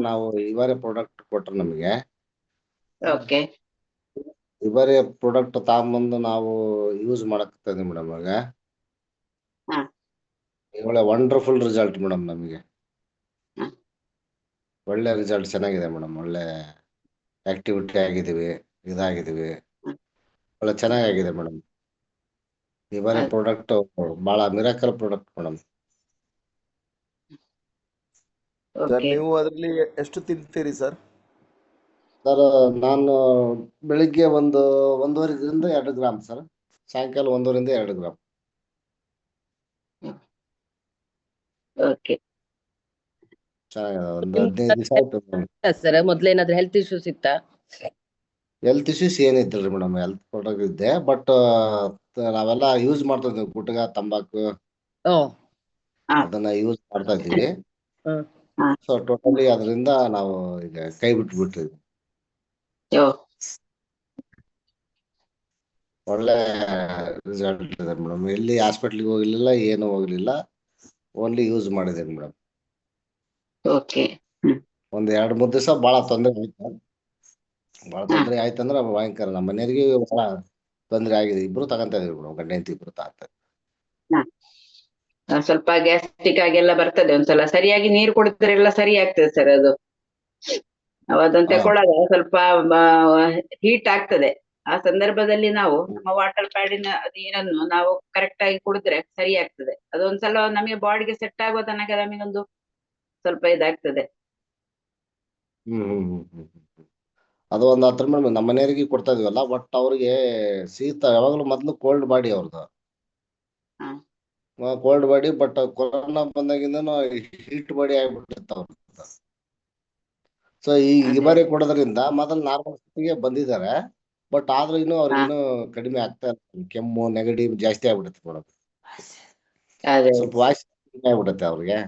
ನಾವು ಇವರೇ ಪ್ರಾಡಕ್ಟ್ ಕೊಟ್ರು ನಮಗೆ. ಓಕೆ. ಇವರೇ ಪ್ರಾಡಕ್ಟ್ ತಗೊಂಬಂದು ನಾವು ಯೂಸ್ ಮಾಡಕತ್ತಿದ್ವಿ ಮೇಡಮ್ ಇವಾಗ. ಹಾ. ಒಳ್ಳೆ ವಂಡರ್ಫುಲ್ ರಿಸಲ್ಟ್ ಮೇಡಮ್ ನಮಗೆ. ಹಾ. ಒಳ್ಳೆ ರಿಸಲ್ಟ್ ಚೆನ್ನಾಗಿದೆ ಮೇಡಮ್. ಒಳ್ಳೆ ಆಕ್ಟಿವಿಟಿ ಆಗಿದ್ದೀವಿ, ಇದಾಗಿದ್ದೀವಿ. ಹ್ಮ್. ಒಳ್ಳೆ ಚೆನ್ನಾಗಾಗಿದೆ ಮೇಡಮ್. ಇವರೇ ಹೌದು. ಪ್ರಾಡಕ್ಟ್ ಭಾಳ miracle product madam. Sir okay. ನೀವು ಅದರಲ್ಲಿ ಎಷ್ಟು ತಿಂತೀರಿ ಸರ್? ಸರ್ ನಾನು ಬೆಳಿಗ್ಗೆ 1.5ರಿಂದ 2 ಗ್ರಾಮ್ ಸರ್. ಸಾಯಂಕಾಲ 1.5ರಿಂದ 2 ಗ್ರಾಮ್. ಓಕೆ. ಚೆನ್ನಾಗಿದೆ. ಒಂದು 15 ದಿವಸ ಆಯ್ತು ಮೇಡಮ್. ಸರ್ ಮೊದ್ಲೇನಾದ್ರೂ ಹೆಲ್ತ್ ಇಶ್ಯೂಸ್ ಇತ್ತಾ? ಹೆಲ್ತ್ ಇಶ್ಯೂಸ್ ಏನಿದ್ದಿಲ್ರಿ ಮೇಡಮ್. ಹೆಲ್ತ್ ಪ್ರಾಡಕ್ಟ್ ಇದ್ದೆ, ಬಟ್ ನಾವೆಲ್ಲ ಯೂಸ್ ಮಾಡ್ತಾ ಇದ್ವಿ. ಗುಟ್ಕಾ, ತಂಬಾಕು ಓ. ಅದನ್ನ ಯೂಸ್ ಮಾಡ್ತಾ ಇದ್ದೀವಿ. ಹ್ಮ್. ಸೊ ಟೋಟಲಿ ಅದರಿಂದ ನಾವು ಈಗ ಕೈ ಬಿಟ್ಬಿಟ್ರಿ. ಓ. ಒಳ್ಳೆ ರಿಸಲ್ಟ್ ಇದೆ ಮೇಡಮ್. ಎಲ್ಲಿ ಹಾಸ್ಪಿಟ್ಲಿಗೆ ಹೋಗ್ಲಿಲ್ಲ, ಏನು ಹೋಗ್ಲಿಲ್ಲ, ಓನ್ಲಿ ಯೂಸ್ ಮಾಡಿದ್ದೀನಿ ಮೇಡಮ್. ಓಕೆ. ಒಂದ್ 2-3 ದಿವಸ ಭಾಳ ತೊಂದರೆ ಆಯ್ತು. ಭಾಳ ತೊಂದರೆ ಆಯ್ತಂದ್ರೆ ಭಯಂಕರ. ನಮ್ಮ ಮನೆಯವರಿಗೆ ಭಾಳ ತೊಂದರೆ ಆಗಿದೆ. ಇಬ್ರು ತಗೊಂತ ಇದೀವಿ ಮೇಡಮ್, ಗಂಡ ಹೆಂಡತಿ ಇಬ್ರು ತಗೊಂತ. ಸ್ವಲ್ಪ ಗ್ಯಾಸ್ಟ್ರಿಕ್ ಆಗೆಲ್ಲ ಬರ್ತದೆ ಒಂದ್ಸಲ. ಸರಿಯಾಗಿ ನೀರು ಕುಡಿದ್ರೆ ಎಲ್ಲ ಸರಿ ಆಗ್ತದೆ ಸರ್ ಅದು. ನಾವು ಅದನ್ನ ಹಾ. ತಗೊಳ್ಳೋದು ಸ್ವಲ್ಪ ಹೀಟ್ ಆಗ್ತದೆ. ಆ ಸಂದರ್ಭದಲ್ಲಿ ನಾವು ನಮ್ಮ ವಾಟರ್ ಪ್ಯಾಡಿನ ನೀರನ್ನು ನಾವು ಕರೆಕ್ಟ್ ಆಗಿ ಕುಡಿದ್ರೆ ಸರಿ ಆಗ್ತದೆ. ಅದೊಂದ್ಸಲ ನಮಗೆ ಬಾಡಿಗೆ ಸೆಟ್ ಆಗೋ ತನಕ ನಮಗೊಂದು ಸ್ವಲ್ಪ ಇದಾಗ್ತದೆ. ಅದು ಒಂದು ಹತ್ರ ಮೇಡಮ್. ನಮ್ಮ ಮನೆಯವರಿಗೆ ಕೊಡ್ತಾ ಇದೀವಲ್ಲ, ಬಟ್ ಅವ್ರಿಗೆ ಶೀತ ಯಾವಾಗಲೂ ಮೊದಲು ಕೋಲ್ಡ್ ಬಾಡಿ ಅವ್ರದ್ದು. ಹಾ. ಕೋಲ್ಡ್ ಬಾಡಿ, ಬಟ್ ಕೊರೋನಾ ಬಂದಾಗಿಂದನು ಹೀಟ್ ಬಾಡಿ ಆಗ್ಬಿಟ್ಟಿತ್ತು ಅವ್ರದ್ದು. ಸೊ ಈ ಅದೇ. ಇವರೇ ಕೊಡೋದ್ರಿಂದ ಮೊದಲು ನಾರ್ಮಲ್ ಸ್ಥಿತಿಗೆ ಬಂದಿದ್ದಾರೆ, ಬಟ್ ಆದ್ರೂ ಇನ್ನೂ ಹಾ. ಅವ್ರಿಗಿನ್ನೂ ಕಡಿಮೆ ಆಗ್ತಾ ಇಲ್ಲ. ಕೆಮ್ಮು ನೆಗಡಿ ಜಾಸ್ತಿ ಆಗ್ಬಿಡುತ್ತೆ ಮೇಡಮ್. ಅದೇ. ಸ್ವಲ್ಪ ವಾಯ್ಸ್ ಕಡಿಮೆ ಆಗ್ಬಿಡುತ್ತೆ ಅವ್ರಿಗೆ.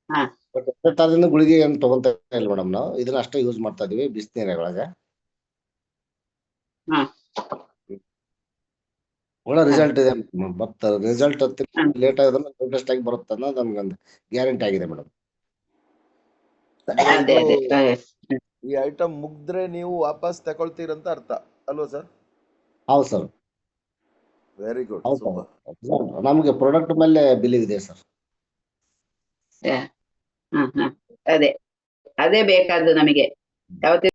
ಹಾ. ಬಟ್ ತರದಿಂದ ಗುಳಿಗೆ ಏನು ತಗೊಂತ ಇಲ್ಲ ಮೇಡಮ್. ನಾವು ಇದನ್ನ ಅಷ್ಟೇ ಯೂಸ್ ಮಾಡ್ತಾ ಇದೀವಿ ಬಿಸಿನೀರೊಳಗೆ. ಹಾ. ಒಳ್ಳೆ ರಿಸಲ್ಟ್ ಇದೆ ಬಟ್ ರಿಸಲ್ಟ್ ಹಾ. ಲೇಟ್ ಆಗೋದ್ರೆ ಲೇಟೆಸ್ಟ್ ಆಗಿ ಬರುತ್ತೆ ಅನ್ನೋದು ನಮ್ಗೊಂದು ಗ್ಯಾರಂಟಿ ಆಗಿದೆ ಮೇಡಮ್. ಅಂದ್ರೆ ಅದೇ ಇದು ಅದೇ. ಈ ಐಟಮ್ ಮುಗ್ದ್ರೆ ನೀವು ವಾಪಸ್ ತಗೊಳ್ತೀರಂತ ಅರ್ಥ ಅಲ್ವಾ ಸರ್? ಹೌದು ಸರ್. ವೆರಿ ಗುಡ್, ಹೌದು ಸೂಪರ್. ಸರ್. ನಮಗೆ ಪ್ರಾಡಕ್ಟ್ ಮೇಲೆ ಬಿಲೀವ್ ಇದೆ ಸರ್. ಅದೇ ಅದೇ ಬೇಕಾದ್ದು ನಮಗೆ. ಯಾವತ್ತೂ